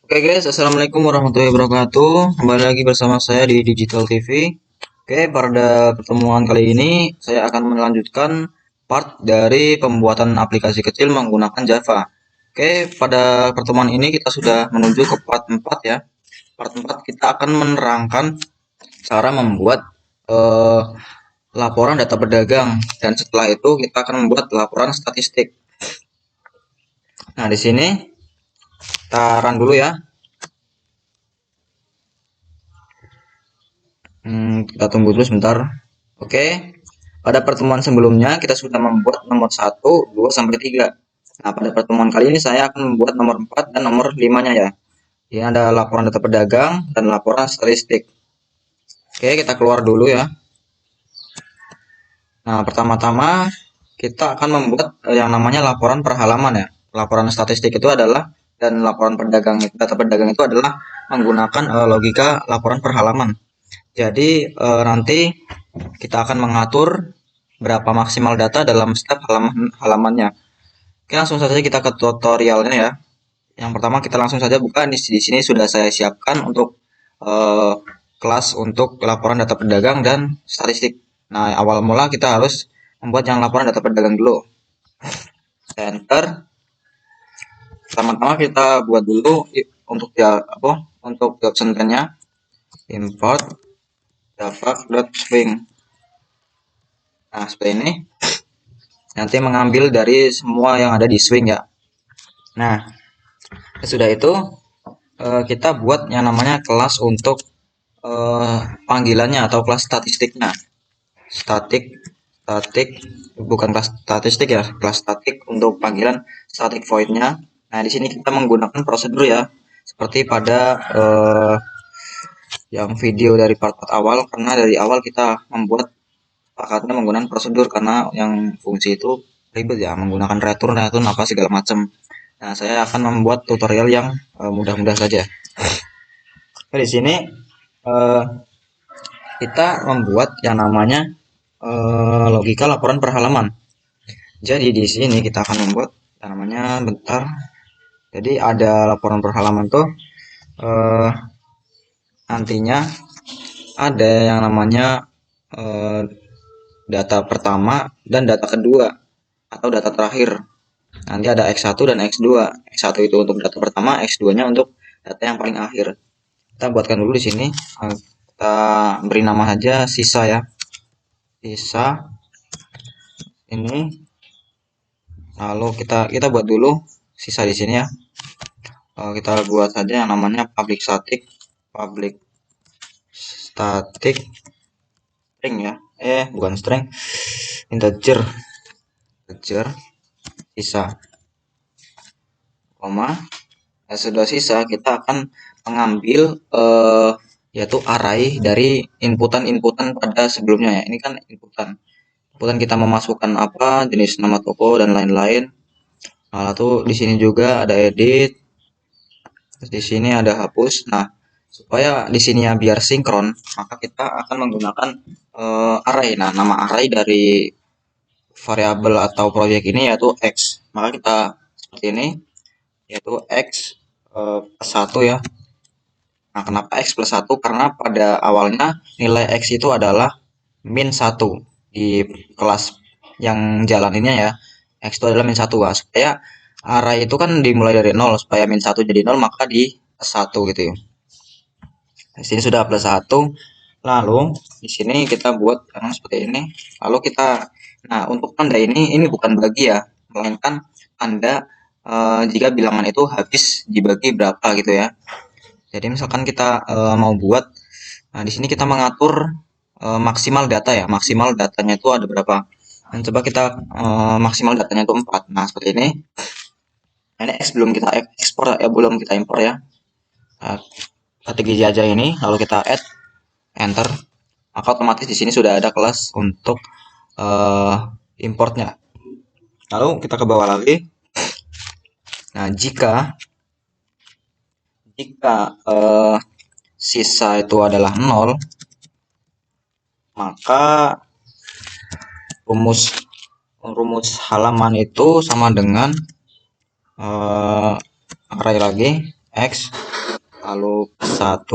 Oke guys, assalamualaikum warahmatullahi wabarakatuh. Kembali lagi bersama saya di Digital TV. Oke, pada pertemuan kali ini saya akan melanjutkan part dari pembuatan aplikasi kecil menggunakan Java. Oke, pada pertemuan ini kita sudah menuju ke part 4 ya. Part 4 kita akan menerangkan cara membuat eh, laporan data pedagang, dan setelah itu kita akan membuat laporan statistik. Nah, di sini kita run dulu ya. Kita tunggu dulu sebentar. Oke, pada pertemuan sebelumnya kita sudah membuat nomor 1, 2, sampai 3. Nah, pada pertemuan kali ini saya akan membuat nomor 4 dan nomor 5-nya ya. Ini ada laporan data pedagang dan laporan statistik. Oke, kita keluar dulu ya. Nah, pertama-tama kita akan membuat yang namanya laporan per halaman ya. Laporan statistik itu adalah, dan laporan pedagang, data pedagang itu adalah menggunakan logika laporan per halaman. Jadi nanti kita akan mengatur berapa maksimal data dalam setiap halamannya. Oke, langsung saja kita ke tutorialnya ya. Yang pertama kita langsung saja buka. Di sini sudah saya siapkan untuk eh, kelas untuk laporan data pedagang dan statistik. Nah, awal mula kita harus membuat yang laporan data pedagang dulu. Enter. Pertama-tama kita buat dulu untuk untuk job center-nya import java.swing. Nah, seperti ini. Nanti mengambil dari semua yang ada di swing ya. Nah, sudah itu kita buat yang namanya kelas untuk panggilannya atau kelas statistiknya. Statik, statik, bukan kelas statistik ya, kelas statik untuk panggilan static void-nya. Nah, di sini kita menggunakan prosedur ya, seperti pada yang video dari part-part awal, karena dari awal kita membuat pakatnya menggunakan prosedur karena yang fungsi itu ribet ya, menggunakan return apa segala macam. Nah, saya akan membuat tutorial yang mudah-mudah saja. Nah, di sini kita membuat yang namanya logika laporan per halaman. Jadi di sini kita akan membuat yang namanya, bentar. Jadi ada laporan per halaman tuh nantinya ada yang namanya data pertama dan data kedua atau data terakhir. Nanti ada X1 dan X2. X1 itu untuk data pertama, X2-nya untuk data yang paling akhir. Kita buatkan dulu di sini. Kita beri nama saja sisa ya. Sisa ini. Lalu kita buat dulu sisa di sini ya. Kita buat saja yang namanya public static string ya. Bukan string, integer sisa, koma. Nah, sudah sisa kita akan mengambil yaitu array dari inputan pada sebelumnya ya. Ini kan inputan kita memasukkan apa, jenis nama toko dan lain-lain. Nah, lalu di sini juga ada edit, terus di sini ada hapus. Nah, supaya di sini ya biar sinkron, maka kita akan menggunakan array. Nah, nama array dari variabel atau proyek ini yaitu x. Maka kita seperti ini, yaitu x plus 1 ya. Nah, kenapa x plus 1? Karena pada awalnya nilai x itu adalah min 1 di kelas yang jalaninnya ya. X itu adalah min 1. Nah, supaya array itu kan dimulai dari 0, supaya min 1 jadi 0 maka di plus 1 gitu ya. Di sini sudah plus 1. Lalu di sini kita buat yang seperti ini. Lalu kita, nah untuk tanda ini bukan bagi ya, melainkan tanda jika bilangan itu habis dibagi berapa gitu ya. Jadi misalkan kita mau buat, nah di sini kita mengatur maksimal data ya. Maksimal datanya itu ada berapa? Dan coba kita maksimal datanya itu 4. Nah, seperti ini. Nah, ini X belum kita ekspor ya, belum kita impor ya. Nah, ketik aja ini, lalu kita add, enter. Maka otomatis di sini sudah ada kelas untuk importnya. Lalu kita ke bawah lagi. Nah, jika sisa itu adalah 0, maka rumus halaman itu sama dengan array lagi x lalu 1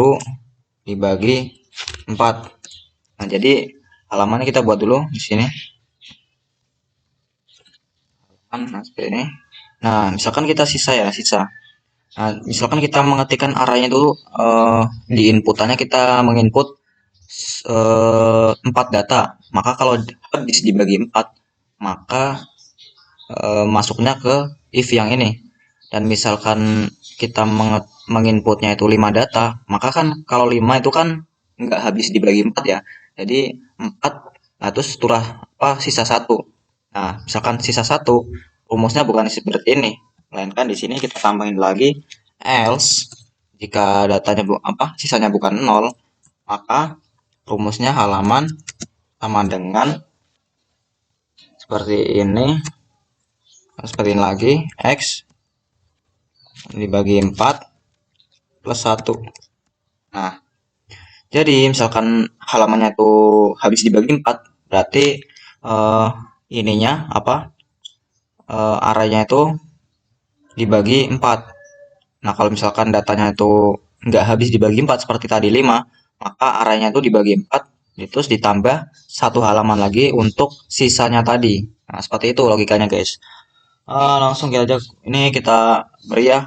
dibagi 4. Nah, jadi halamannya kita buat dulu di sini. Nah, seperti ini. Nah, misalkan kita sisa. Nah, misalkan kita mengetikkan arraynya dulu, di inputannya kita menginput 4 data. Maka kalau habis dibagi 4, maka masuknya ke if yang ini. Dan misalkan kita menginputnya itu 5 data, maka kan kalau 5 itu kan nggak habis dibagi 4 ya. Jadi 4, nah terus setelah sisa 1. Nah, misalkan sisa 1, rumusnya bukan seperti ini, melainkan di sini kita tambahin lagi else jika datanya sisanya bukan 0, maka rumusnya halaman sama dengan seperti ini lagi, x dibagi 4 plus 1. Nah, jadi misalkan halamannya tuh habis dibagi 4, berarti ininya arraynya itu dibagi 4. Nah, kalau misalkan datanya itu nggak habis dibagi 4 seperti tadi 5, maka arraynya itu dibagi 4, terus ditambah 1 halaman lagi untuk sisanya tadi. Nah, seperti itu logikanya, guys. Langsung aja ini kita beri ya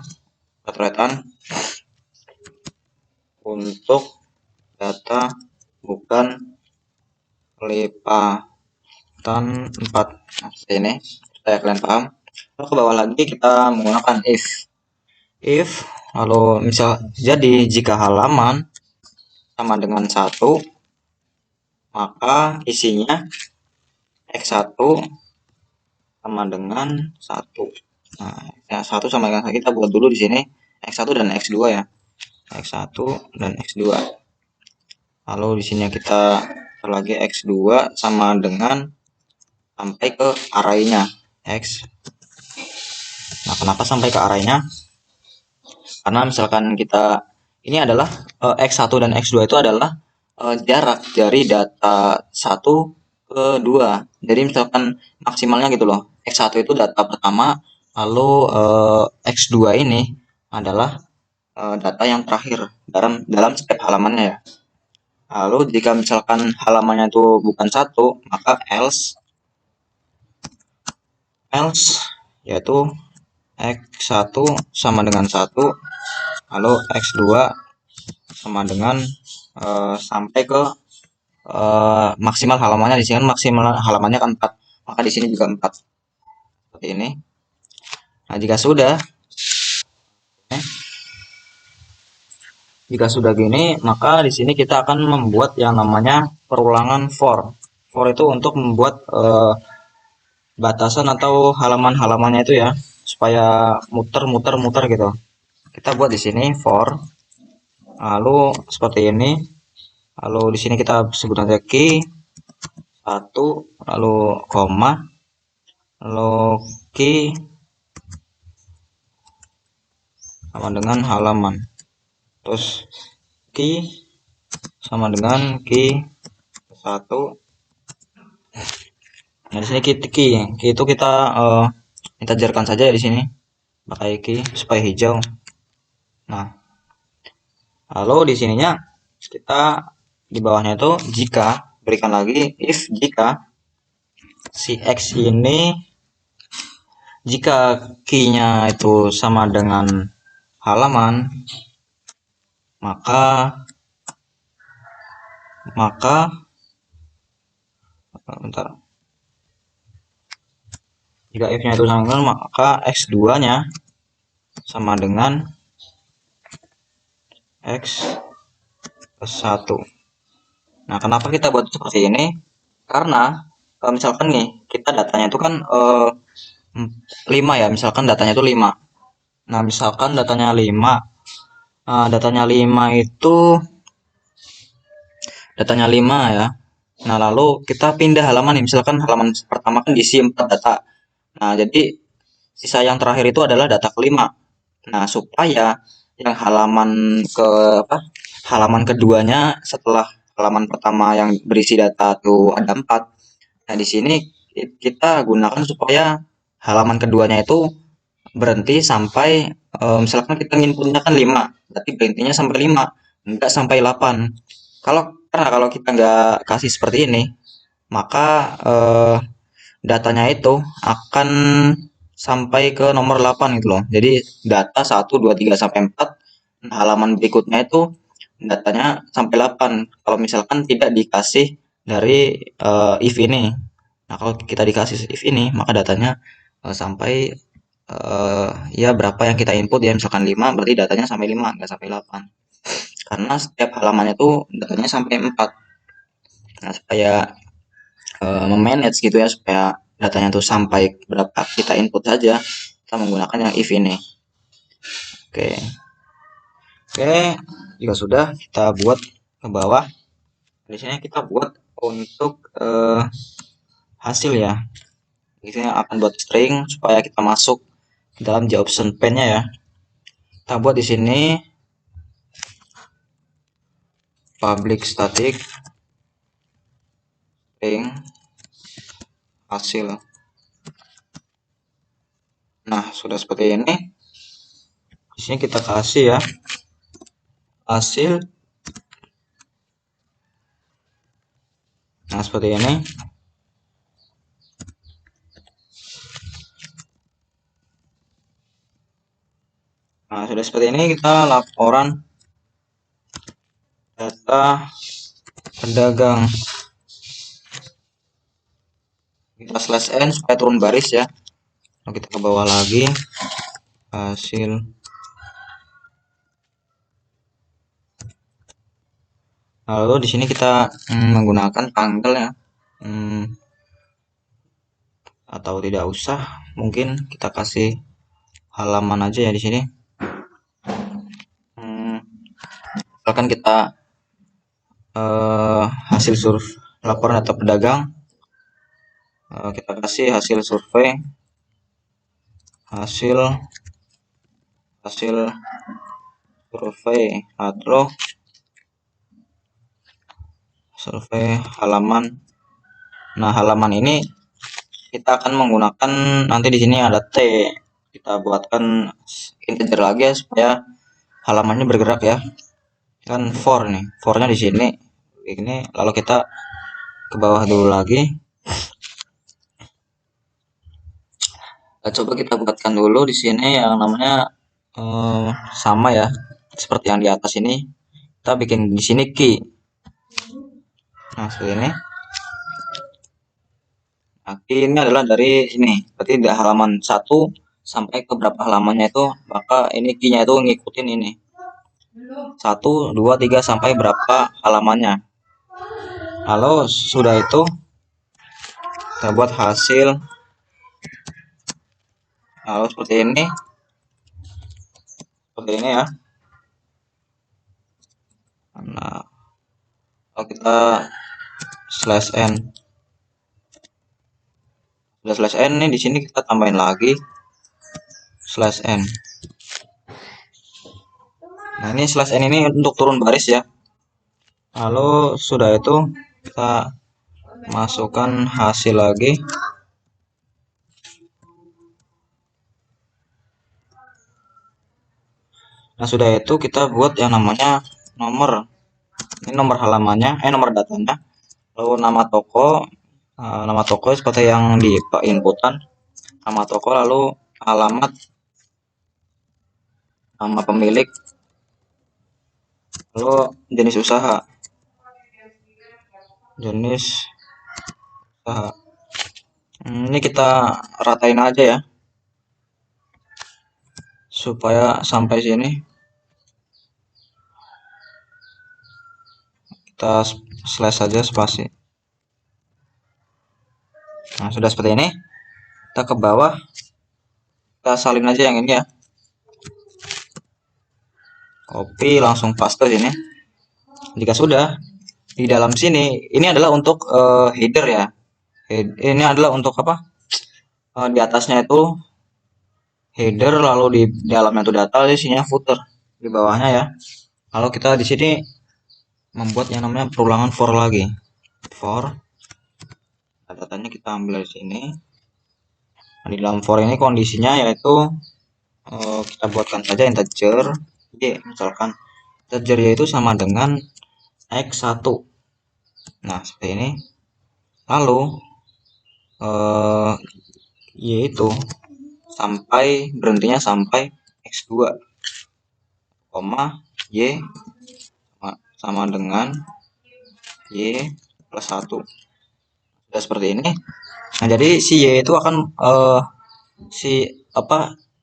coretan untuk data bukan lipatan 4. Nah, seperti ini supaya kalian paham. Lalu ke bawah lagi kita menggunakan if lalu jadi jika halaman sama dengan 1, maka isinya x1 sama dengan 1. Nah, x1 sama dengan 1 kita buat dulu di sini x1 dan x2 ya. X1 dan x2. Lalu di sini kita lagi x2 sama dengan sampai ke arraynya x. Nah, kenapa sampai ke arraynya? Karena misalkan kita ini adalah x1 dan x2 itu adalah jarak dari data 1 ke 2. Jadi misalkan maksimalnya gitu loh. X1 itu data pertama, lalu x2 ini adalah data yang terakhir dalam setiap halamannya ya. Lalu jika misalkan halamannya itu bukan 1, maka else yaitu x1 sama dengan 1, lalu x2 sama dengan sampai ke maksimal halamannya. Di sini kan maksimal halamannya kan 4, maka di sini juga 4 seperti ini. Nah, jika sudah gini, maka di sini kita akan membuat yang namanya perulangan for. For itu untuk membuat batasan atau halaman-halamannya itu ya, supaya muter gitu. Kita buat di sini for, lalu seperti ini. Lalu di sini kita sebut aja key 1, lalu koma, lalu key sama dengan halaman, terus key sama dengan key 1. Nah, di sini key itu kita integerkan saja ya di sini pakai key supaya hijau. Nah, lalu di sininya kita di bawahnya itu jika berikan lagi if jika si x ini jika key-nya itu sama dengan halaman, maka bentar. Jika f-nya itu sama dengan, maka x2-nya sama dengan x plus 1. Nah, kenapa kita buat seperti ini? Karena misalkan nih, kita datanya itu kan 5 ya, misalkan datanya itu 5. Nah, misalkan datanya 5. Datanya 5 itu datanya 5 ya. Nah, lalu kita pindah halaman nih, misalkan halaman pertama kan diisi 4 data. Nah, jadi sisa yang terakhir itu adalah data kelima. Nah, supaya yang halaman keduanya setelah halaman pertama yang berisi data itu ada 4. Nah, di sini kita gunakan supaya halaman keduanya itu berhenti sampai misalkan kita inputnya kan 5, berarti berhentinya sampai 5, enggak sampai 8. Karena kalau kita nggak kasih seperti ini, maka datanya itu akan sampai ke nomor 8 gitu loh. Jadi data 1, 2, 3 sampai 4, halaman berikutnya itu datanya sampai 8. Kalau misalkan tidak dikasih dari if ini. Nah, kalau kita dikasih if ini, maka datanya sampai ya berapa yang kita input ya, misalkan 5, berarti datanya sampai 5, nggak sampai 8. Karena setiap halamannya tuh datanya sampai 4. Nah, supaya memanage gitu ya, supaya datanya tuh sampai berapa kita input saja, kita menggunakan yang if ini. Oke. Oke, jika sudah kita buat ke bawah. Di sini kita buat untuk hasil ya. Di sini akan buat string supaya kita masuk ke dalam JOption pane-nya ya. Kita buat di sini public static string hasil. Nah, sudah seperti ini. Di sini kita kasih ya hasil. Nah, seperti ini. Nah, sudah seperti ini kita laporan data pedagang. Kita slash n supaya turun baris ya. Lalu kita ke bawah lagi hasil. Lalu di sini kita menggunakan tanggal ya. Atau tidak usah, mungkin kita kasih halaman aja ya di sini. Misalkan kita hasil survei laporan data pedagang, kita kasih hasil survei, hasil survei atau survei halaman. Nah, halaman ini kita akan menggunakan nanti di sini ada T, kita buatkan integer lagi ya supaya halamannya bergerak ya. Kan for nih, fornya di sini ini, lalu kita ke bawah dulu lagi. Coba kita buatkan dulu di sini yang namanya sama ya seperti yang di atas ini. Kita bikin di sini key. Nah, seperti ini. Nah, key ini adalah dari ini, berarti dari halaman 1 sampai ke berapa halamannya itu, maka ini key-nya itu ngikutin ini 1, 2, 3 sampai berapa halamannya. Lalu sudah itu kita buat hasil. Lalu seperti ini ya. Nah, kalau kita slash n, sudah slash n nih, di sini kita tambahin lagi slash n. Nah, ini slash n ini untuk turun baris ya. Lalu sudah itu kita masukkan hasil lagi. Nah, sudah itu kita buat yang namanya nomor. Ini nomor halamannya, nomor datanya. Lalu nama toko seperti yang di inputan. Nama toko, lalu alamat, nama pemilik, lalu jenis usaha. Ini kita ratain aja ya supaya sampai sini. Kita slash saja spasi. Nah, sudah seperti ini. Kita ke bawah, kita salin aja yang ini ya, copy langsung paste sini. Jika sudah, di dalam sini ini adalah untuk header ya. Ini adalah untuk apa? Di atasnya itu header, lalu di dalamnya itu data, isinya footer di bawahnya ya. Lalu kita di sini membuat yang namanya perulangan for lagi. For datanya kita ambil dari sini. Nah, di dalam for ini kondisinya yaitu kita buatkan saja integer y, misalkan integer y itu sama dengan x1. Nah, seperti ini. Lalu y itu berhentinya sampai x2, koma y sama dengan y plus 1. Sudah seperti ini. Nah, jadi si y itu akan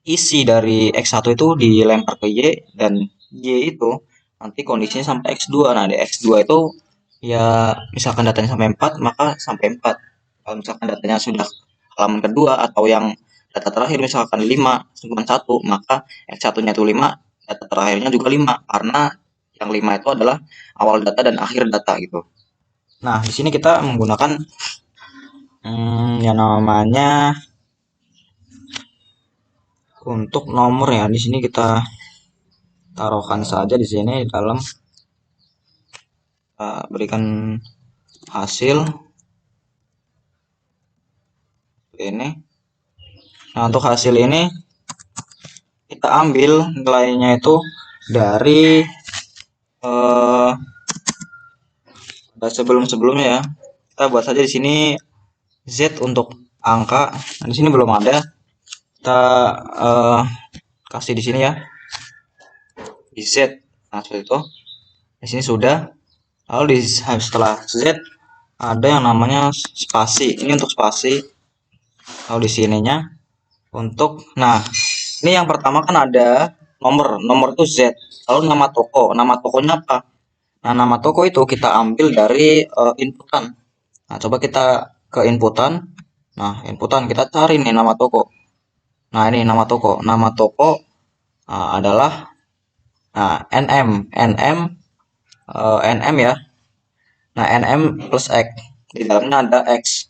isi dari x1 itu dilempar ke y, dan y itu nanti kondisinya sampai x2. Nah, di x2 itu ya misalkan datanya sampai 4, maka sampai 4. Kalau misalkan datanya sudah halaman kedua atau yang data terakhir misalkan 5 cuma 1, maka x1-nya itu 5, data terakhirnya juga 5, karena yang 5 itu adalah awal data dan akhir data gitu. Nah, di sini kita menggunakan yang namanya untuk nomor ya. Di sini kita taruhkan saja di sini dalam berikan hasil ini. Nah, untuk hasil ini kita ambil nilainya itu dari sebelum-sebelumnya ya. Kita buat saja di sini Z untuk angka. Nah, di sini belum ada. Kita kasih di sini ya. Di Z. Nah, seperti itu. Di sini sudah. Lalu setelah Z ada yang namanya spasi. Ini untuk spasi. Lalu di sininya untuk, nah ini yang pertama kan ada nomor itu Z. Lalu nama tokonya apa? Nah, nama toko itu kita ambil dari inputan. Nah, coba kita ke inputan. Nah, inputan kita cari nih nama toko. Nah, ini nama toko. Nama toko adalah NM ya. Nah, NM plus X. Di dalamnya ada X.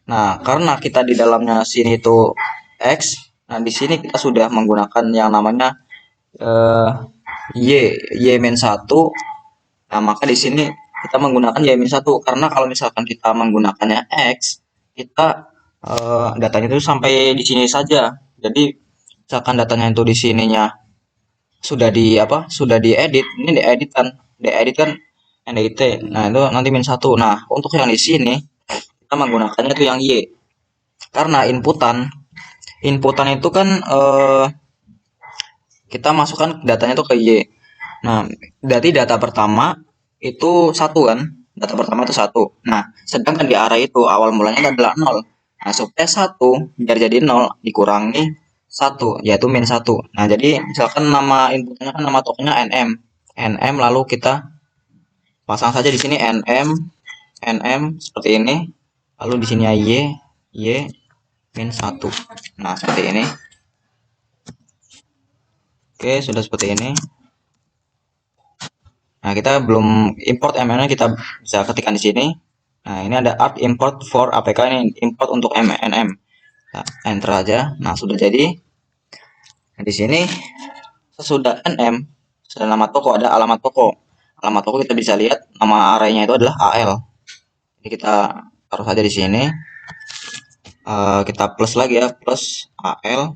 Nah, karena kita di dalamnya sini itu X, nah di sini kita sudah menggunakan yang namanya Y-1. Nah, maka di sini kita menggunakan Y-1 karena kalau misalkan kita menggunakannya X, kita datanya itu sampai di sini saja. Jadi misalkan datanya itu di sininya sudah diedit, ini diedit kan NDIT. Nah, itu nanti -1. Nah, untuk yang di sini kita menggunakannya itu yang Y. Karena inputan itu kan kita masukkan datanya itu ke Y. Nah, berarti data pertama itu 1 kan? Data pertama itu 1. Nah, sedangkan di array itu awal mulanya adalah 0. Nah, supaya 1 biar jadi 0 dikurangi 1, yaitu -1. Nah, jadi misalkan nama inputnya kan nama tokennya NM. NM lalu kita pasang saja di sini NM seperti ini. Lalu di sini Y -1. Nah, seperti ini. Oke, sudah seperti ini. Nah, kita belum import MN-nya, kita bisa ketikkan di sini. Nah, ini ada art import for APK, ini import untuk MNM. Nah, enter aja. Nah, sudah jadi. Nah, di sini sesudah NM, sudah nama toko, ada alamat toko. Alamat toko kita bisa lihat nama array-nya itu adalah AL. Jadi kita taruh saja di sini. Kita plus lagi ya, plus AL.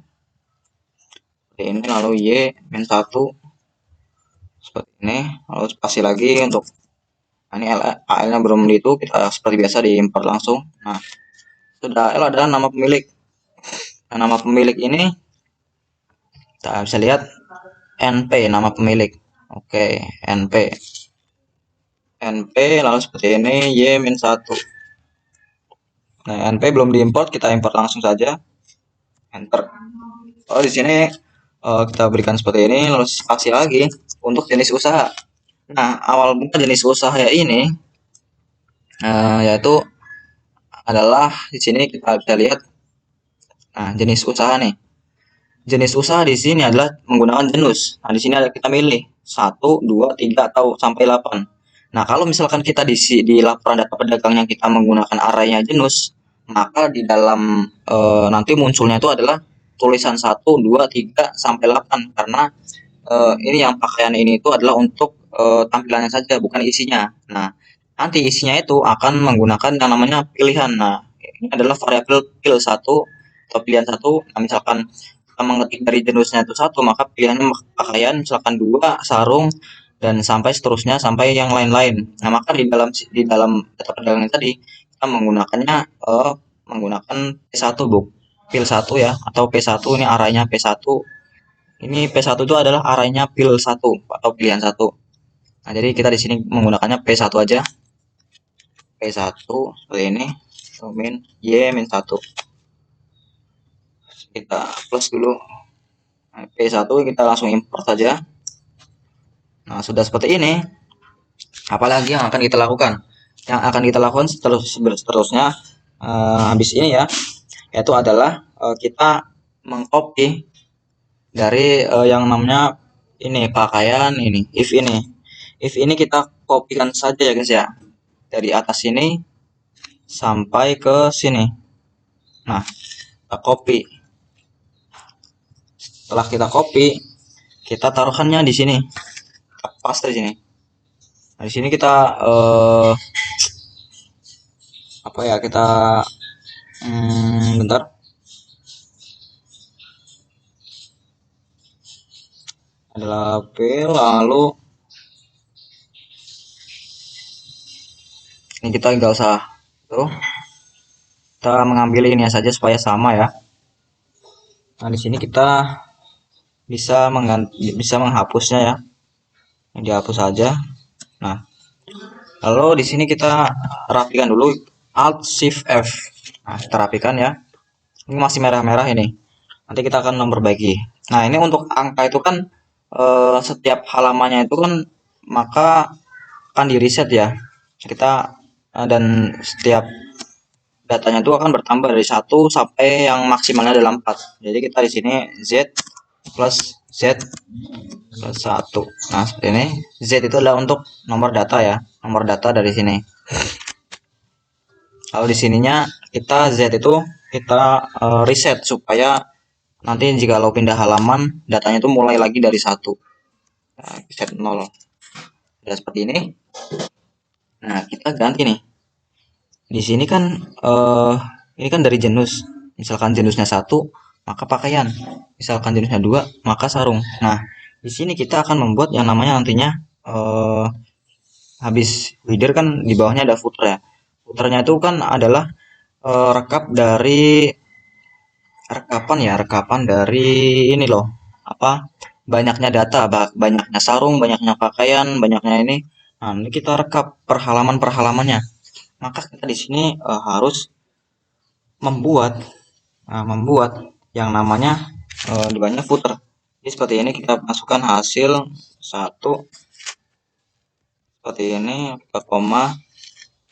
Ini lalu Y-1 seperti ini, lalu spasi lagi untuk ini AL-nya belum itu, kita seperti biasa diimport langsung. Nah, sudah AL adalah nama pemilik. Nah, nama pemilik ini kita bisa lihat NP, nama pemilik. Oke, NP lalu seperti ini Y-1. Nah, NP belum diimport, kita import langsung saja, enter. Oh, di sini kita berikan seperti ini, lalu spasi lagi untuk jenis usaha. Nah, awal mula jenis usaha ini yaitu adalah di sini kita bisa lihat. Nah, jenis usaha nih. Jenis usaha di sini adalah menggunakan genus. Nah, di sini ada kita milih 1, 2, 3 atau sampai 8. Nah, kalau misalkan kita di laporan data pedagang yang kita menggunakan arraynya genus, maka di dalam nanti munculnya itu adalah tulisan 1, 2, 3 sampai 8, karena ini yang pakaian ini itu adalah untuk tampilannya saja, bukan isinya. Nah, nanti isinya itu akan menggunakan yang namanya pilihan. Nah, ini adalah variabel pil 1 atau pilihan 1. Nah, misalkan kita mengetik dari jenisnya itu satu, maka pilihannya pakaian, misalkan dua, sarung, dan sampai seterusnya sampai yang lain-lain. Nah, maka di dalam data perdagangan tadi kita menggunakan P1 Bu. Pil 1 ya, atau P1 ini arahnya P1. Ini P1 itu adalah arahnya pil 1 atau pilihan 1. Nah, jadi kita di sini menggunakannya P1 aja. P1 seperti ini. Min Y-1. Kita plus dulu. Nah, P1 kita langsung import saja. Nah, sudah seperti ini. Apalagi yang akan kita lakukan? Yang akan kita lakukan seterusnya habis ini ya, yaitu adalah kita mengcopy dari yang namanya ini pakaian ini, if ini kita kopikan saja ya guys ya, dari atas sini sampai ke sini. Nah, kita copy. Setelah kita copy, kita taruhannya di sini, kita paste di sini. Nah, di sini kita apa ya, kita bentar, adalah P, lalu ini kita nggak usah tuh, kita mengambil ini saja supaya sama ya. Nah, di sini kita bisa menghapusnya ya, ini dihapus saja. Nah, lalu di sini kita rapikan dulu, Alt Shift F. Nah, kita rapikan ya. Ini masih merah-merah ini. Nanti kita akan memperbaiki. Nah, ini untuk angka itu kan setiap halamannya itu kan maka akan di reset ya. Kita dan setiap datanya itu akan bertambah dari 1 sampai yang maksimalnya adalah 4. Jadi kita di sini Z plus Z plus 1. Nah, seperti ini. Z itu adalah untuk nomor data ya. Nomor data dari sini. Kalau di sininya kita Z itu kita reset supaya nanti jika lo pindah halaman datanya itu mulai lagi dari 1. Nah, set 0. Sudah seperti ini. Nah, kita ganti nih. Di sini kan ini kan dari jenis. Misalkan jenisnya 1, maka pakaian. Misalkan jenisnya 2, maka sarung. Nah, di sini kita akan membuat yang namanya nantinya habis header kan di bawahnya ada footer ya. Footernya itu kan adalah rekapan dari ini loh, apa, banyaknya data, banyaknya sarung, banyaknya pakaian, banyaknya ini. Nah, ini kita rekap per halamannya. Maka kita di sini harus membuat yang namanya di bawahnya footer. Jadi seperti ini kita masukkan hasil 1 seperti ini, kita koma.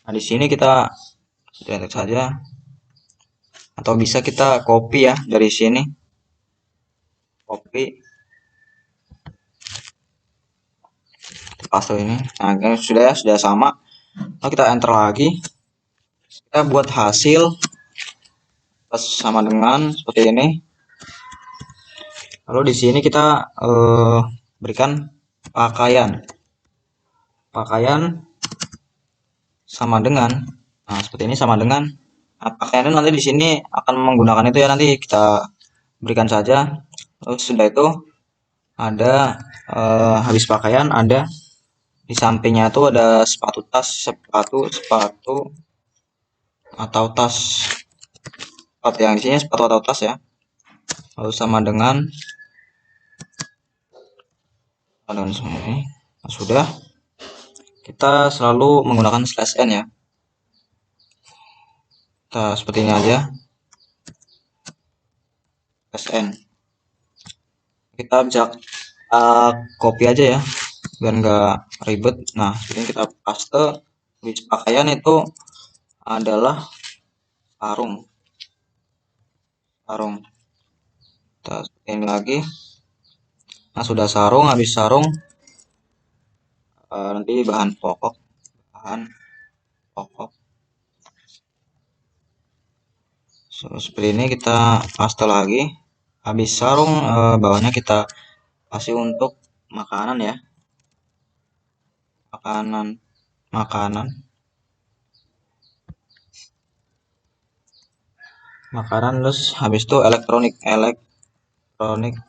Nah, di sini kita delete saja, atau bisa kita copy ya dari sini, copy paste ini. Nah, sudah sama. Lalu kita enter lagi, kita buat hasil plus sama dengan seperti ini. Lalu di sini kita berikan pakaian sama dengan, nah seperti ini, sama dengan. Nah, pakaian nanti di sini akan menggunakan itu ya, nanti kita berikan saja. Terus sudah itu ada habis pakaian, ada di sampingnya itu ada sepatu atau tas. Yang di sini sepatu atau tas ya. Lalu sama dengan ini. Nah, sudah, kita selalu menggunakan /n ya. Kita seperti ini aja, /n. Kita bisa copy aja ya biar nggak ribet. Nah, ini kita paste. Habis pakaian itu adalah sarung. Kita ini lagi. Nah, sudah sarung, habis sarung nanti bahan pokok seperti ini, kita paste lagi. Habis sarung bawahnya kita kasih untuk makanan ya, makanan. Terus habis itu elektronik elektronik.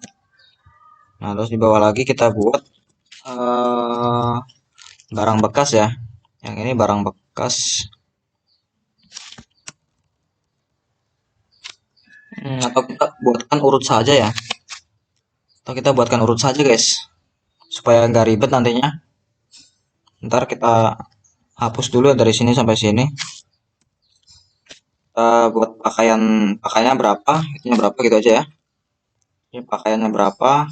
Nah, terus di bawah lagi kita buat barang bekas ya. Yang ini barang bekas. Atau kita buatkan urut saja ya. Atau kita buatkan urut saja guys, supaya nggak ribet nantinya. Ntar kita hapus dulu dari sini sampai sini. Kita buat pakaiannya berapa, itunya berapa gitu aja ya. Ini pakaiannya berapa?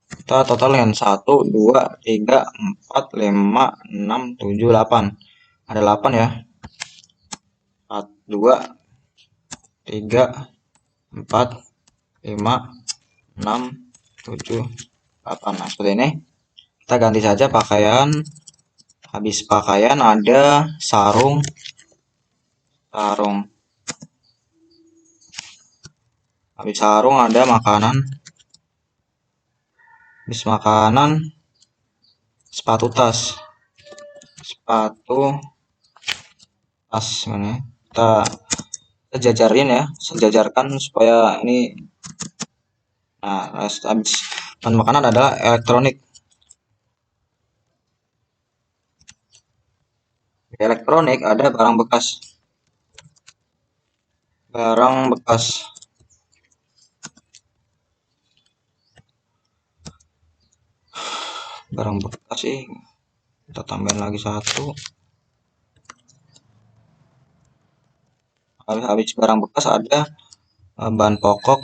Kita total dengan 1, 2, 3, 4, 5, 6, 7, 8. Ada 8 ya. 1, 2, 3, 4, 5, 6, 7, 8. Nah, seperti ini. Kita ganti saja pakaian. Habis pakaian ada sarung. Habis sarung ada makanan. Habis makanan sepatu tas. Mana? Kita jajarin ya, sejajarkan supaya ini. Nah, habis makanan adalah elektronik. Elektronik ada barang bekas. Barang bekas sih kita tambahin lagi 1. Habis barang bekas ada bahan pokok.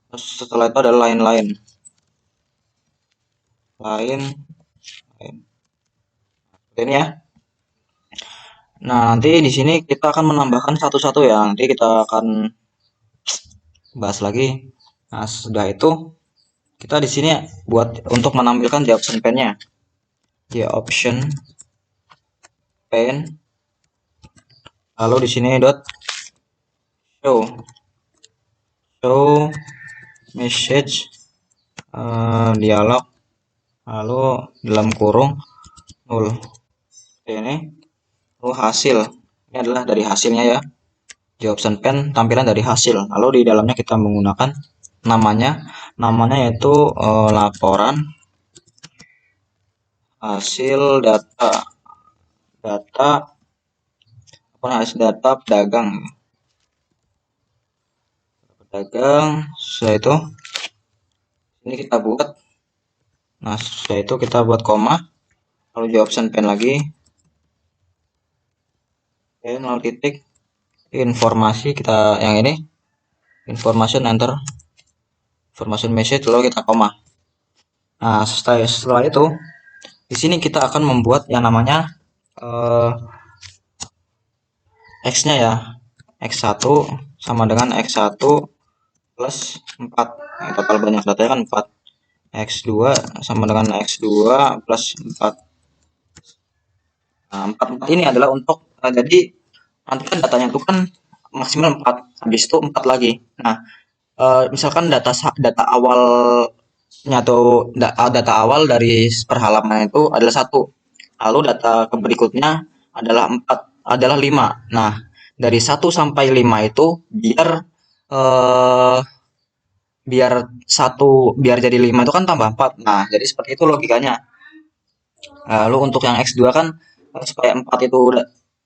Terus setelah itu ada lain. Ini ya. Nah, nanti di sini kita akan menambahkan satu-satu ya. Nanti kita akan bahas lagi. Nah, sudah itu kita di sini buat untuk menampilkan di option pen-nya. Di option pen. Lalu di sini dot show message dialog, lalu dalam kurung 0. Ini lalu hasil, ini adalah dari hasilnya ya. Di option pen tampilan dari hasil. Lalu di dalamnya kita menggunakan namanya yaitu laporan hasil data pedagang. Setelah itu ini kita buat. Nah, setelah itu kita buat koma, lalu di option pen lagi, lalu titik, informasi kita yang ini, information enter, information message, lalu kita koma. Nah, setelah itu di sini kita akan membuat yang namanya x-nya ya. X1 sama dengan X1 plus 4. Nah, total banyak datanya kan 4. X2 sama dengan X2 plus 4. Nah, 4 ini adalah untuk jadi nanti kan datanya itu kan maksimal 4, habis itu 4 lagi. Nah, misalkan data awalnya atau data awal dari per halaman itu adalah 1, lalu data berikutnya adalah 4, adalah 5. Nah, dari 1 sampai 5 itu biar jadi 5 itu kan tambah 4. Nah, jadi seperti itu logikanya. Lalu untuk yang X2 kan supaya 4 itu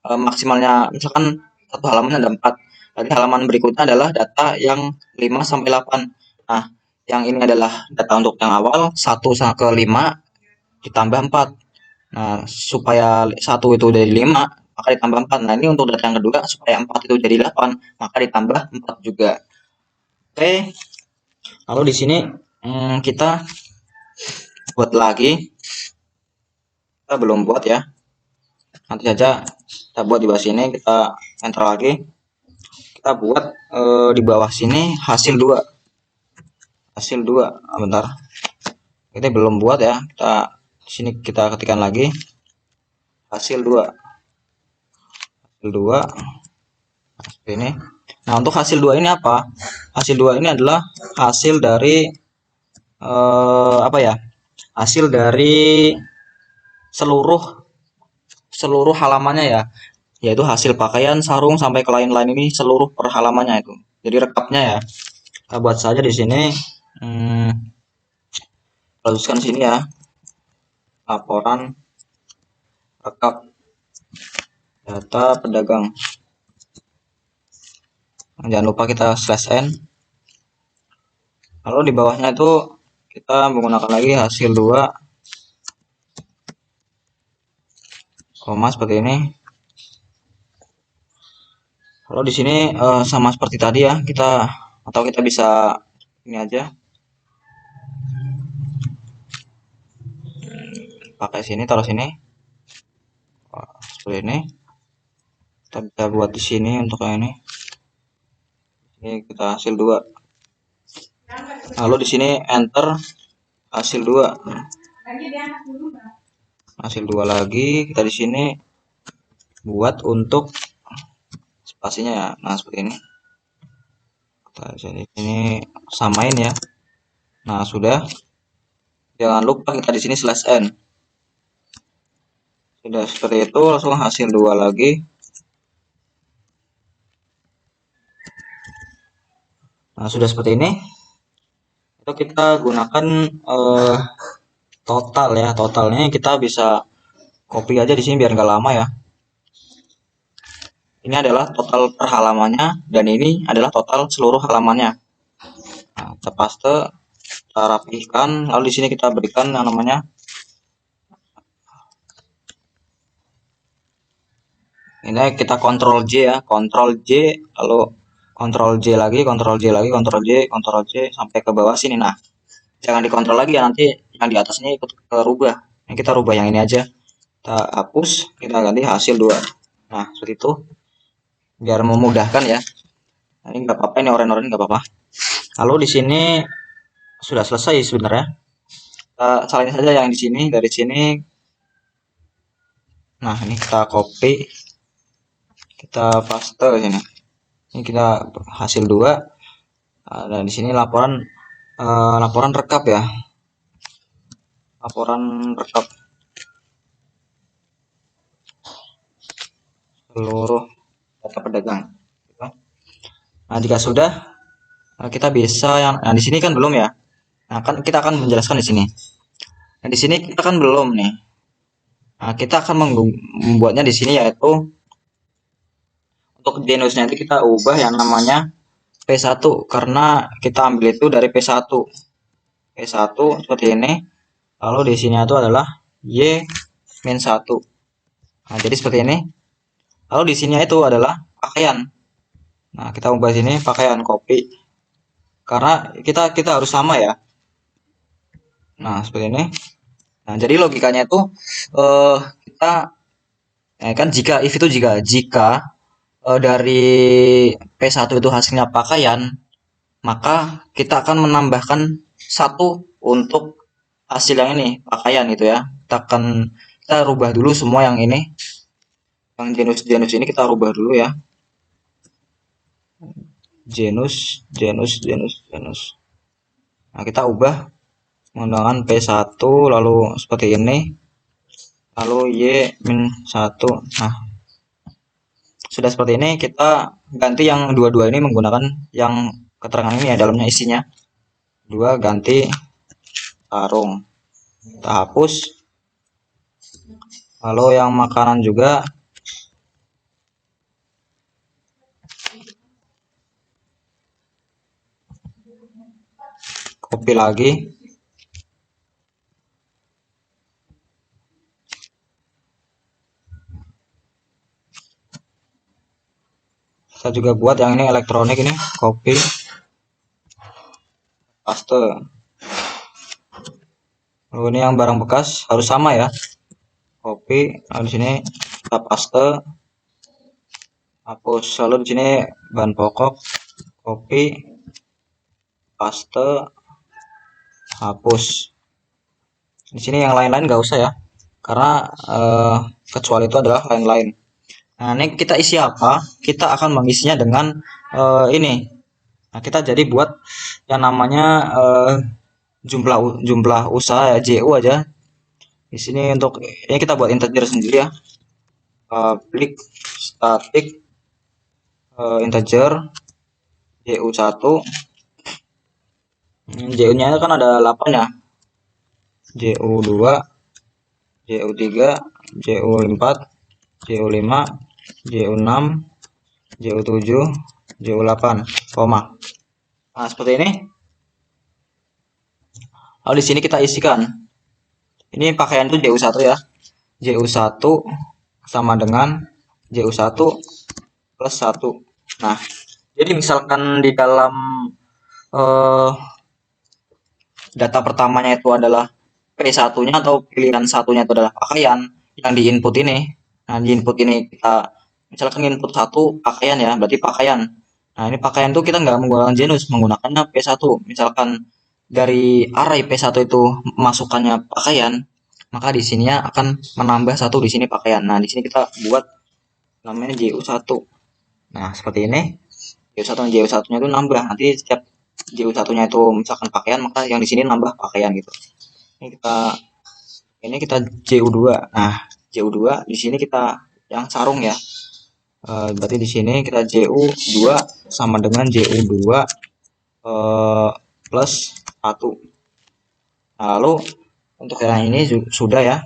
maksimalnya, misalkan satu halaman ada 4. Jadi halaman berikutnya adalah data yang 5 sampai 8. Nah, yang ini adalah data untuk yang awal 1 ke 5 ditambah 4. Nah, supaya 1 itu jadi 5, maka ditambah 4. Nah, ini untuk data yang kedua supaya 4 itu jadi 8, maka ditambah 4 juga. Oke. Lalu di sini kita buat lagi. Kita belum buat ya. Nanti saja kita buat di bawah sini, kita enter lagi. Kita buat di bawah sini hasil 2. Bentar. Kita belum buat ya. Kita di sini kita ketikkan lagi hasil 2. Seperti ini. Nah, untuk hasil 2 ini apa? Hasil 2 ini adalah hasil dari apa ya? Hasil dari seluruh halamannya ya. yaitu hasil pakaian, sarung sampai ke lain-lain ini seluruh per halamannya itu. Jadi rekapnya ya. Kita buat saja di sini. Lanjutkan sini ya. Laporan rekap data pedagang. Jangan lupa kita /n. Lalu di bawahnya itu kita menggunakan lagi hasil 2 koma seperti ini. Kalau di sini sama seperti tadi ya, kita bisa ini aja. Pakai sini, taruh sini. Seperti ini. Kita bisa buat di sini untuk yang ini. Ini kita hasil 2. Lalu di sini enter hasil 2. Hasil 2 lagi, kita di sini buat untuk spasinya ya. Nah, seperti ini. Kita di sini samain ya. Nah, sudah. Jangan lupa kita di sini /n. Sudah seperti itu, langsung hasil 2 lagi. Nah, sudah seperti ini. Itu kita gunakan total ya. Totalnya kita bisa copy aja di sini biar nggak lama ya. Ini adalah total per halamannya dan ini adalah total seluruh halamannya. Nah, kita paste, kita rapihkan, lalu di sini kita berikan yang namanya ini, kita Ctrl J ya, Ctrl J, lalu Ctrl J lagi, Ctrl J lagi, Ctrl J, Ctrl J sampai ke bawah sini. Nah, jangan dikontrol lagi ya, nanti yang di atas ini ikut berubah. Nah, kita rubah yang ini aja. Kita hapus, kita ganti hasil 2. Nah, seperti itu. Biar memudahkan ya. Nah, ini nggak apa-apa, ini oren-oren nggak apa-apa. Lalu di sini sudah selesai sebenarnya. Kita salin saja yang di sini, dari sini. Nah, ini kita copy, kita paste sini. Ini kita hasil 2. Dan di sini laporan rekap ya. Laporan rekap seluruh data pedagang. Nah, jika sudah, kita bisa yang di sini kan belum ya. Nah, kan kita akan menjelaskan di sini. Nah, di sini kita kan belum nih. Nah, kita akan membuatnya di sini yaitu untuk genusnya itu kita ubah yang namanya P1 karena kita ambil itu dari P1. P1 seperti ini. Lalu di sini itu adalah Y-1. Nah, jadi seperti ini. Lalu di sini itu adalah pakaian. Nah, kita ubah sini pakaian, copy. Karena kita harus sama ya. Nah, seperti ini. Nah, jadi logikanya itu kita kan if itu jika dari P1 itu hasilnya pakaian, maka kita akan menambahkan 1 untuk hasil yang ini, pakaian gitu ya. Kita rubah dulu semua yang ini. Yang genus ini kita rubah dulu ya. Genus. Nah, kita ubah menggunakan P1 lalu seperti ini. Lalu Y-1. Nah, sudah seperti ini, kita ganti yang dua-dua ini menggunakan yang keterangan ini ya, dalamnya isinya. 2 ganti sarung. Kita hapus. Lalu yang makanan juga copy lagi. Kita juga buat yang ini elektronik, ini copy, paste. Lalu ini yang barang bekas harus sama ya, copy. Lalu di sini kita paste, hapus. Lalu di sini bahan pokok, copy, paste, hapus. Di sini yang lain-lain nggak usah ya, karena kecuali itu adalah lain-lain. Nah, ini kita isi apa? Kita akan mengisinya dengan ini. Nah, kita jadi buat yang namanya jumlah usaha ya, JU aja. Di sini untuk ini kita buat integer sendiri ya. Public static integer JU1. JU-nya kan ada 8 ya. JU2, JU3, JU4, JU5, JU6, JU7, JU8, koma. Nah, seperti ini. Lalu di sini kita isikan. Ini pakaian itu JU1 ya. JU1 sama dengan JU1 plus 1. Nah, jadi misalkan di dalam data pertamanya itu adalah P1-nya atau pilihan satunya itu adalah pakaian yang di input ini. Nah, di input ini kita misalkan input 1 pakaian ya, berarti pakaian. Nah, ini pakaian tuh kita nggak menggunakan genus, menggunakannya P1. Misalkan dari array P1 itu masukannya pakaian, maka di sini akan menambah 1 di sini pakaian. Nah, di sini kita buat namanya JU1. Nah, seperti ini. JU1 dan JU1-nya itu nambah. Nanti setiap JU1-nya itu misalkan pakaian, maka yang di sini nambah pakaian gitu. Ini kita JU2. Nah, JU2 di sini kita yang sarung ya. Berarti di sini kita JU2 sama dengan JU2 plus 1. Nah, lalu untuk yang ini sudah ya.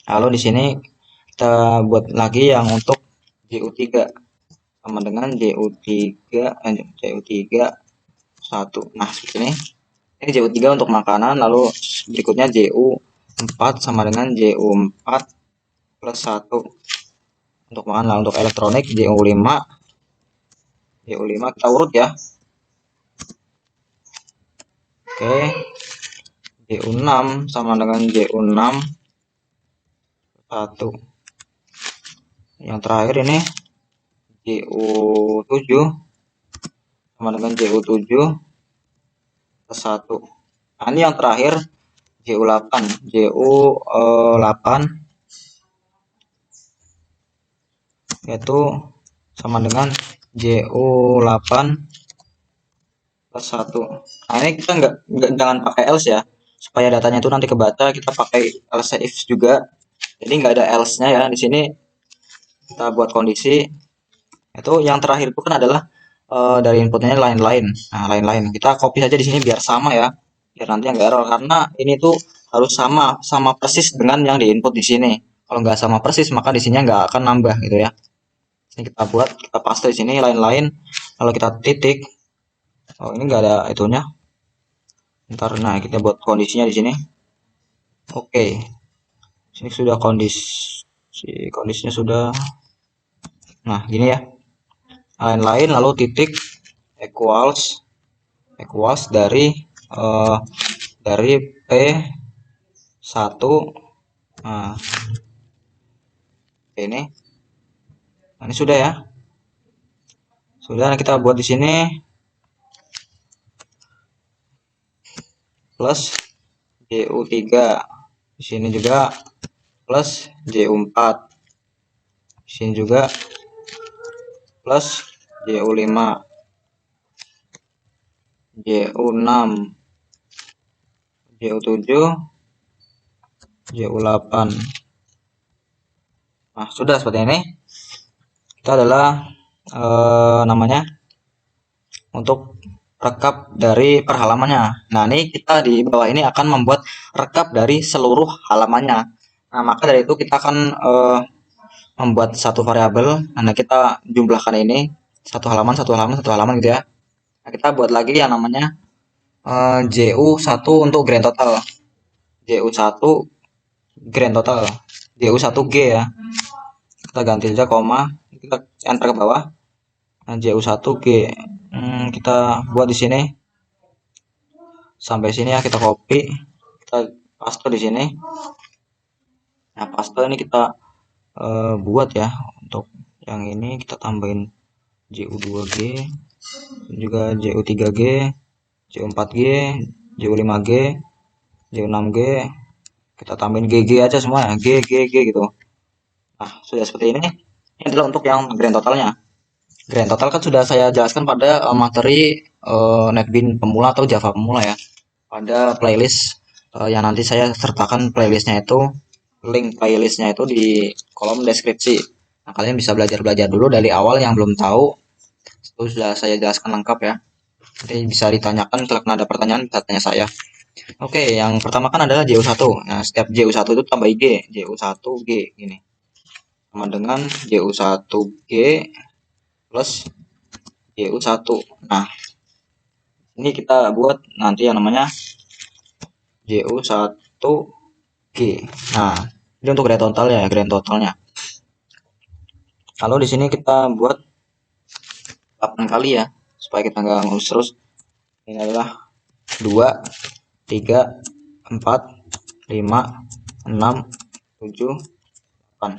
Lalu di sini kita buat lagi yang untuk JU3 sama dengan JU3 1. Nah, seperti ini. Ini JU3 untuk makanan, lalu berikutnya JU4 sama dengan JU4 plus 1 untuk makanan. Lalu untuk elektronik JU5 kita urut ya. Oke. JU6 sama dengan JU6 1. Yang terakhir ini JU7 sama dengan JU7 plus 1. Nah, ini yang terakhir JU8 yaitu sama dengan JU8 plus 1. Nah, ini kita jangan pakai else ya, supaya datanya itu nanti kebaca. Kita pakai else if juga, jadi nggak ada else-nya ya. Di sini kita buat kondisi itu yang terakhir itu kan adalah dari inputnya lain-lain. Nah, lain-lain kita copy saja di sini biar sama ya, biar nanti nggak error, karena ini tuh harus sama persis dengan yang diinput di sini. Kalau nggak sama persis, maka di sini nggak akan nambah gitu ya. Ini kita buat, kita paste di sini lain-lain, lalu kita titik. Oh, ini nggak ada itunya. Ntar, nah kita buat kondisinya di sini. Oke, sini sudah kondisinya sudah. Nah, gini ya. Lain-lain, lalu titik equals dari P1. Nah, ini. Nah, ini sudah ya. Sudah, kita buat di sini plus JU3. Di sini juga plus JU4. Di sini juga plus JU5, JU6, JU7, JU8. Nah, sudah seperti ini. Kita adalah namanya untuk rekap dari per halamannya. Nah, ini kita di bawah ini akan membuat rekap dari seluruh halamannya. Nah, maka dari itu kita akan membuat satu variabel. Nah, kita jumlahkan ini satu halaman gitu ya. Nah, kita buat lagi yang namanya JU1 untuk grand total. JU1 grand total. JU1G ya. Kita ganti saja koma, kita enter ke bawah. Nah, JU1G kita buat di sini sampai sini ya, kita copy, kita paste di sini. Nah, paste ini kita buat ya. Untuk yang ini kita tambahin JU2G, juga JU3G, JU4G, JU5G, JU6G. Kita tambahin GG aja semua ya, G gitu. Nah, sudah seperti ini. Ini adalah untuk yang grand totalnya. Grand total kan sudah saya jelaskan pada materi NetBeans pemula atau Java pemula ya, pada playlist yang nanti saya sertakan playlistnya itu, link playlistnya itu di kolom deskripsi. Nah, kalian bisa belajar dulu dari awal yang belum tahu. Itu sudah saya jelaskan lengkap ya. Nanti bisa ditanyakan kalau ada pertanyaan bisa tanya saya. Oke, yang pertama kan adalah JU1. Nah, setiap JU1 itu tambah G, JU1G gini. Sama dengan JU1G plus JU1. Nah, ini kita buat nanti yang namanya JU1G. Nah, ini untuk grand total ya, grand totalnya. Lalu di sini kita buat 8 kali ya, supaya kita nggak ngurus terus. Ini adalah 2, 3, 4, 5, 6, 7, 8.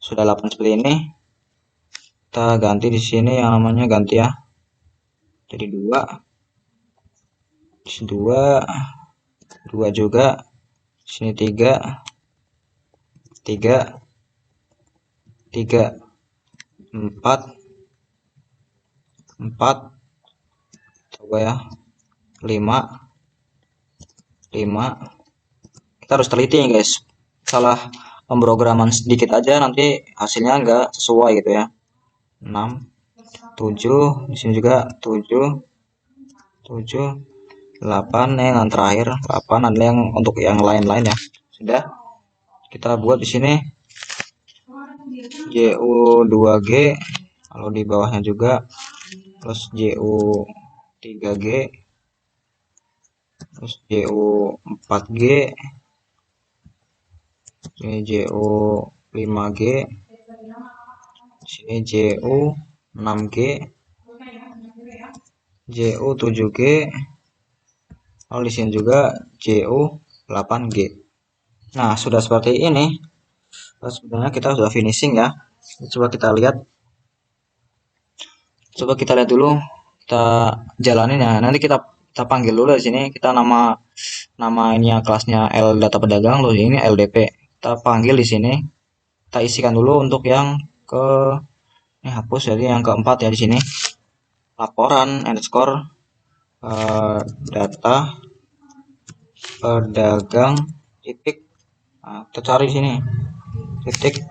Sudah 8 seperti ini. Kita ganti di sini yang namanya ganti ya. Jadi 2, 2, 2 juga. Sini 3, 3, 3, 4, 4, coba ya, 5, 5. Kita harus teliti ya guys, salah pemrograman sedikit aja nanti hasilnya enggak sesuai gitu ya. 6, 7, di sini juga 7, 7, 8, yang terakhir 8 adalah yang untuk yang lain-lain ya. Sudah kita buat di sini JU2G, lalu di bawahnya juga plus JU3G, terus JU4G, ini JU5G, sini JU6G, JU7G, lalu di sini juga JU8G. Nah, sudah seperti ini. Sebenarnya kita sudah finishing ya. Coba kita lihat. Coba kita lihat dulu. Kita jalanin ya. Nanti kita panggil dulu di sini. Kita namanya kelasnya L data pedagang, loh ini LDP. Kita panggil di sini. Kita isikan dulu untuk yang ke ini hapus, jadi yang keempat ya di sini. Laporan underscore data pedagang titik. Nah, kita cari sini titik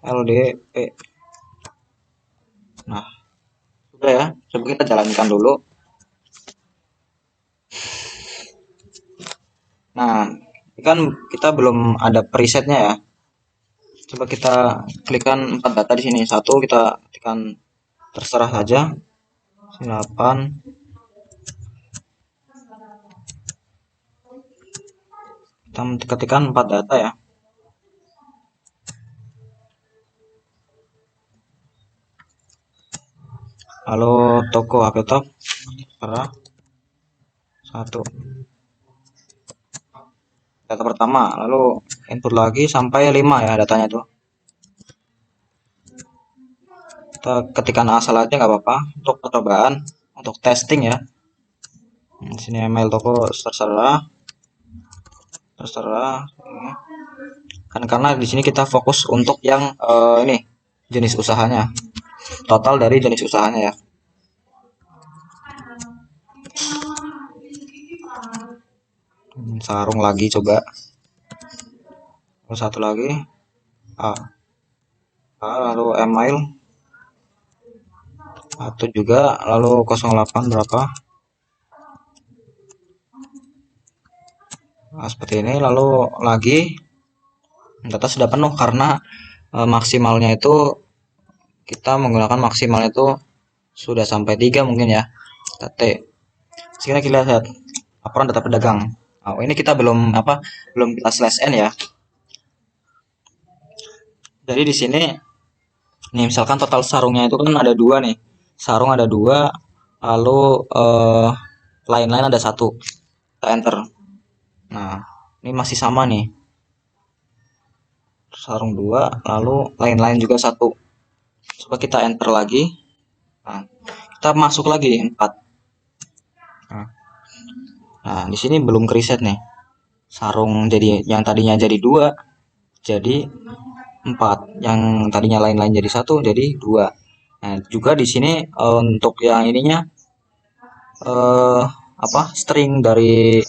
LDP. Nah, sudah ya. Coba kita jalankan dulu. Nah, ini kan kita belum ada presetnya ya. Coba kita klikkan 4 data di sini. Satu kita tekan terserah saja. 8. Kita ketikkan 4 data ya. Lalu toko HP Top terserah 1. Data pertama, lalu input lagi sampai 5 ya datanya tuh. Kita ketikkan asal aja nggak apa-apa untuk percobaan, untuk testing ya. Di sini email toko terserah. Kan karena di sini kita fokus untuk yang ini jenis usahanya, total dari jenis usahanya ya. Sarung lagi coba. Lalu satu lagi lalu email satu juga, lalu 08 berapa. Nah, seperti ini. Lalu lagi data sudah penuh karena maksimalnya itu kita menggunakan maksimalnya itu sudah sampai 3 mungkin ya. Kita T. Sekarang kita lihat laporan data pedagang. Oh, ini kita belum kita slash n ya. Jadi di sini nih misalkan total sarungnya itu kan ada 2 nih. Sarung ada 2, lalu lain-lain ada 1. Kita enter. Nah, ini masih sama nih. Sarung 2, lalu lain-lain juga 1. Coba kita enter lagi. Nah, kita masuk lagi 4. Nah, di sini belum kereset nih. Sarung jadi yang tadinya jadi 2 jadi 4, yang tadinya lain-lain jadi 1 jadi 2. Nah, juga di sini untuk yang ininya string dari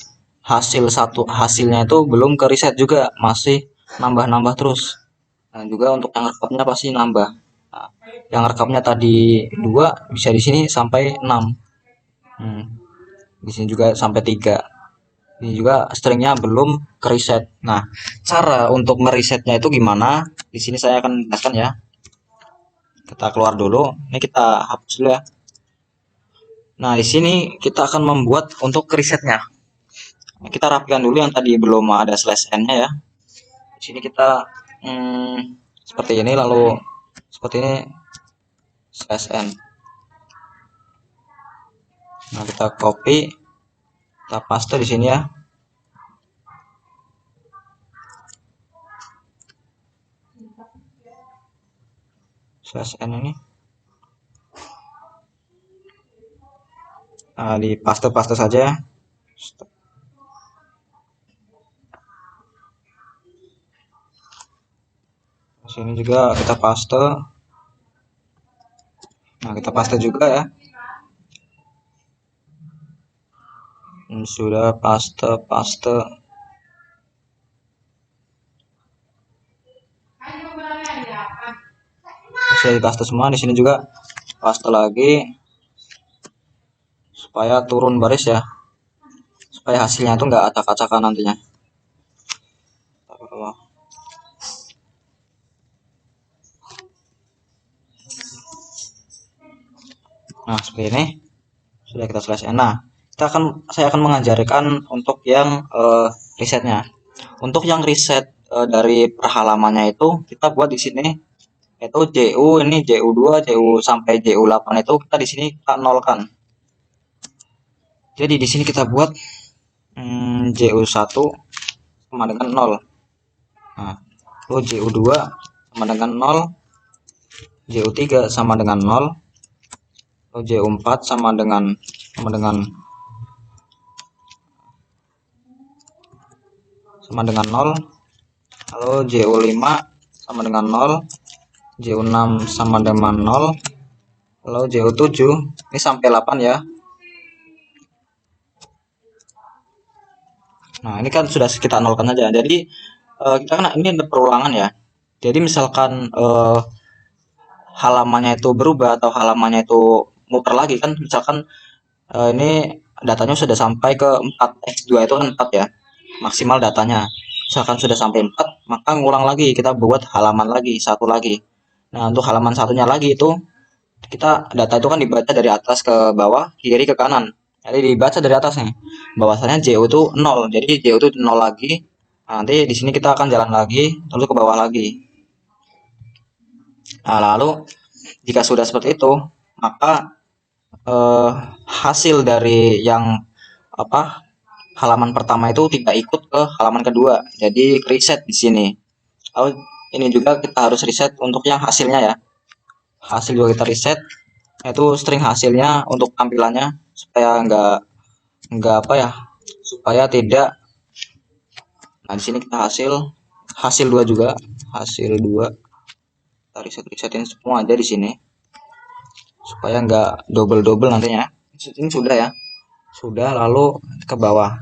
hasilnya itu belum ke reset juga, masih nambah-nambah terus. Nah, juga untuk yang rekapnya pasti nambah. Nah, yang rekapnya tadi 2 bisa di sini sampai 6. Di sini juga sampai 3. Ini juga stringnya belum ke reset. Nah, cara untuk meresetnya itu gimana? Di sini saya akan jelaskan ya. Kita keluar dulu. Ini kita hapus dulu ya. Nah, di sini kita akan membuat untuk resetnya. Kita rapikan dulu yang tadi belum ada slash n-nya ya. Di sini kita seperti ini, lalu seperti ini slash n. Nah, kita copy, kita paste di sini ya. Slash n ini. Nah, di paste saja. Sini juga kita paste. Nah, kita paste juga ya. Sudah paste. Sudah dipaste semua. Di sini juga paste lagi supaya turun baris ya, supaya hasilnya itu nggak acak-acakan nantinya. Nah, seperti ini sudah kita slash n. Nah, saya akan mengajarkan untuk yang resetnya. Untuk yang reset dari perhalamannya itu kita buat di sini, itu JU ini JU2, JU sampai JU8 itu kita di sini kita nolkan. Jadi di sini kita buat JU1 sama dengan 0. Nah, lalu JU2 sama dengan 0, JU3 sama dengan 0, lalu JU4 sama dengan 0, lalu JU5 sama dengan 0, JU6 sama dengan 0, lalu JU7 ini sampai 8 ya. Nah, ini kan sudah kita nolkan saja. Jadi kita kan ini ada perulangan ya. Jadi misalkan halamannya itu berubah atau halamannya itu muter lagi kan, misalkan ini datanya sudah sampai ke 4, X2 itu kan 4 ya, maksimal datanya. Misalkan sudah sampai 4, maka ngulang lagi, kita buat halaman lagi, satu lagi. Nah, untuk halaman satunya lagi itu, kita data itu kan dibaca dari atas ke bawah, kiri ke kanan. Jadi dibaca dari atas nih, bahwasanya JU itu 0, jadi JU itu 0 lagi. Nah, nanti di sini kita akan jalan lagi, lalu ke bawah lagi. Nah, lalu jika sudah seperti itu, maka hasil dari yang halaman pertama itu tidak ikut ke halaman kedua, jadi reset di sini. Lalu ini juga kita harus reset untuk yang hasilnya ya. Hasil juga kita reset, yaitu string hasilnya untuk tampilannya supaya supaya tidak. Nah, di sini kita hasil 2 juga, hasil 2 kita resetin semua aja di sini supaya nggak double nantinya. Ini sudah ya, sudah, lalu ke bawah.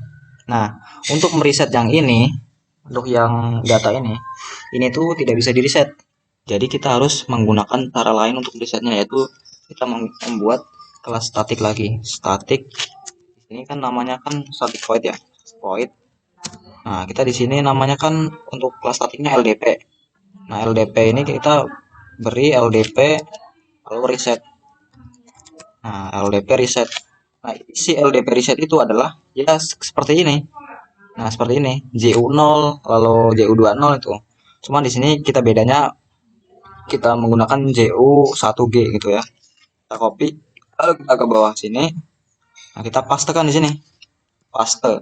Nah, untuk mereset yang ini, untuk yang data ini tuh tidak bisa di reset. Jadi kita harus menggunakan cara lain untuk resetnya, yaitu kita membuat kelas statik lagi. Statik ini kan namanya kan static void ya, void. Nah, kita di sini namanya kan untuk kelas statiknya LDP. Nah, LDP ini kita beri LDP lalu reset. Nah, LDP reset. Nah, si LDP reset itu adalah ya seperti ini. Nah, seperti ini. JU0 lalu JU20 itu. Cuma di sini kita bedanya kita menggunakan JU1G gitu ya. Kita copy kita ke bawah sini. Nah, kita pastekan di sini. Paste.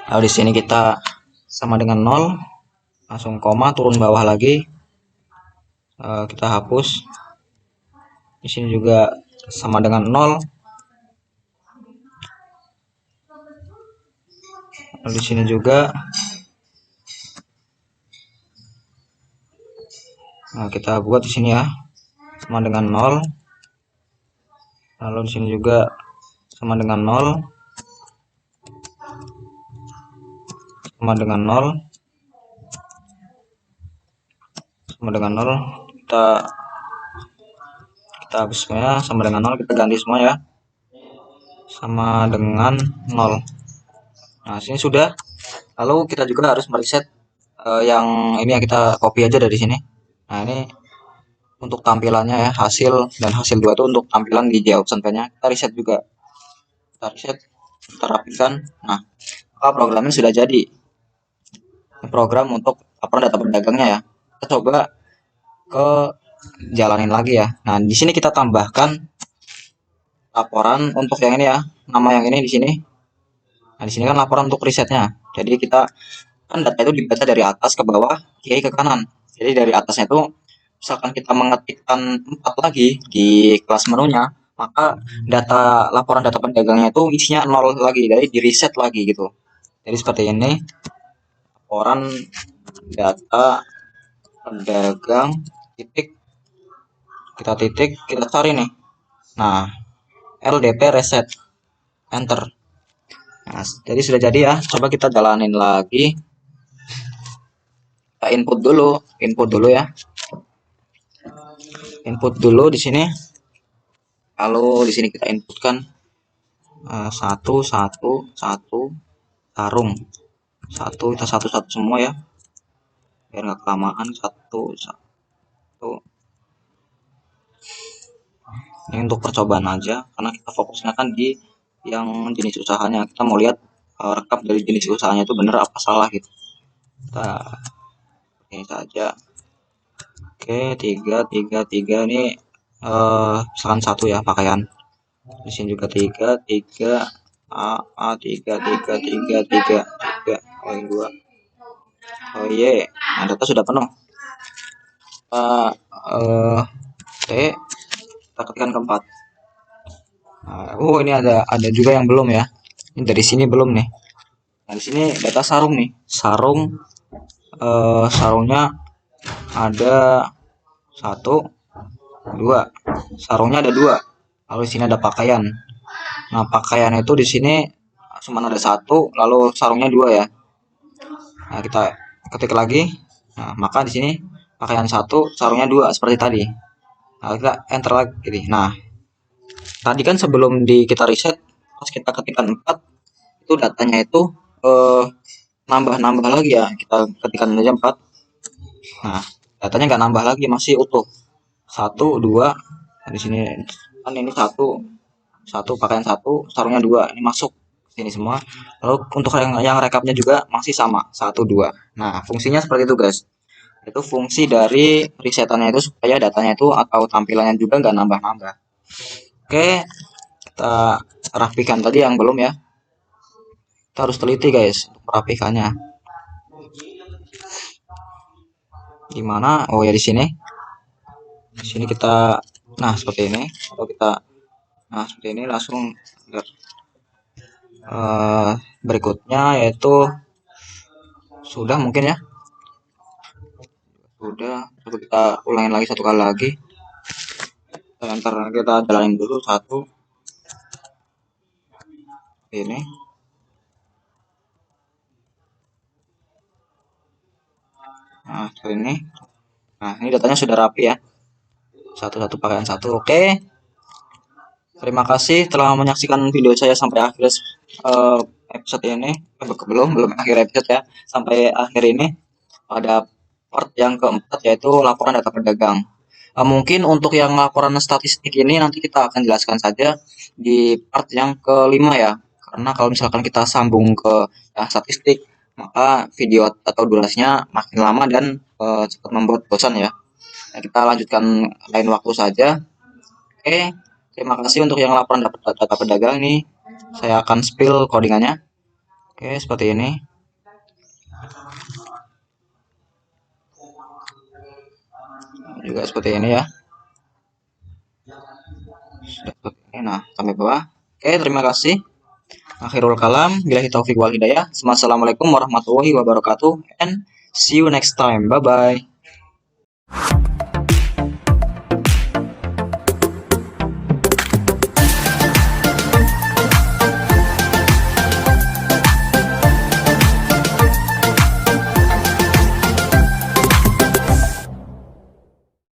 Lalu di sini kita sama dengan 0, langsung koma, turun bawah lagi. Kita hapus. Di sini juga sama dengan 0. Lalu di sini juga kita buat di sini ya sama dengan 0. Lalu di sini juga sama dengan 0, sama dengan 0. sama dengan 0, kita hapus semuanya, sama dengan 0, kita ganti semua ya, sama dengan 0. Nah, sini sudah. Lalu kita juga harus mereset yang ini ya, kita copy aja dari sini. Nah, ini untuk tampilannya ya, hasil dan hasil 2 itu untuk tampilan di option pane-nya. Kita reset juga. Kita reset, kita rapikan. Nah, programnya sudah jadi. Program untuk laporan data pedagangnya ya. Kita coba ke jalanin lagi ya. Nah, di sini kita tambahkan laporan untuk yang ini ya, nama yang ini di sini. Nah, di sini kan laporan untuk risetnya. Jadi kita kan data itu dibaca dari atas ke bawah, kiri ke kanan. Jadi dari atasnya itu misalkan kita mengetikkan 4 lagi di kelas menunya, maka laporan data pedagangnya itu isinya 0 lagi, jadi di reset lagi gitu. Jadi seperti ini, laporan data pedagang titik, kita cari nih. Nah, LDP reset, enter. Nah, jadi sudah jadi ya. Coba kita jalanin lagi. Kita input dulu ya. Input dulu di sini. Lalu di sini kita inputkan 1 sarung. Kita satu semua ya. Biar nggak kelamaan. 1. Ini untuk percobaan aja, karena kita fokusnya kan di yang jenis usahanya. Kita mau lihat rekap dari jenis usahanya itu bener apa salah gitu. Kita ini saja. Oke, 3 ini misalkan 1 ya, pakaian. Di sini juga 3 A 3 oh ini 2. Oh iya, nah, data sudah penuh. T, kita ketikkan keempat. Nah, oh ini ada juga yang belum ya. Ini dari sini belum nih. Nah, di sini data sarung nih. Sarungnya ada 1, 2. Sarungnya ada 2. Lalu di sini ada pakaian. Nah, pakaian itu di sini cuma ada 1, lalu sarungnya 2 ya. Nah, kita ketik lagi. Nah, maka di sini pakaian 1, sarungnya 2 seperti tadi. Nah, kita enter lagi. Nah, tadi kan sebelum kita reset, pas kita ketikkan 4, itu datanya itu nambah lagi ya. Kita ketikkan aja 4. Nah, datanya nggak nambah lagi, masih utuh. 1, 2. Nah, di sini kan ini 1 pakaian 1, sarungnya 2. Ini masuk sini semua. Lalu untuk yang rekapnya juga masih sama, 1, 2. Nah, fungsinya seperti itu guys. Itu fungsi dari resetannya itu supaya datanya itu atau tampilannya juga nggak nambah-nambah. Oke, kita rapikan tadi yang belum ya. Kita harus teliti guys untuk merapikannya. Gimana? Oh ya di sini. Di sini kita, nah seperti ini. Atau kita, nah seperti ini langsung lihat. Berikutnya yaitu sudah mungkin ya. Sudah. Coba kita ulangin lagi 1 kali lagi. Ntar kita jalanin dulu 1. Ini. Nah seperti ini. Nah ini datanya sudah rapi ya. 1 pakaian 1. Oke. Terima kasih telah menyaksikan video saya sampai akhir episode ini. Belum akhir episode ya. Sampai akhir ini pada part yang keempat yaitu laporan data pedagang. Mungkin untuk yang laporan statistik ini nanti kita akan jelaskan saja di part yang kelima ya. Karena kalau misalkan kita sambung ke statistik, maka video atau durasinya makin lama dan cepat membuat bosan ya. Nah, kita lanjutkan lain waktu saja. Oke, terima kasih untuk yang laporan data pedagang ini. Saya akan spill codingannya. Oke, seperti ini. Juga seperti ini ya. Seperti ini. Nah, sampai bawah. Oke, terima kasih. Akhirul kalam, billahi taufiq wal hidayah. Assalamualaikum warahmatullahi wabarakatuh and see you next time. Bye bye.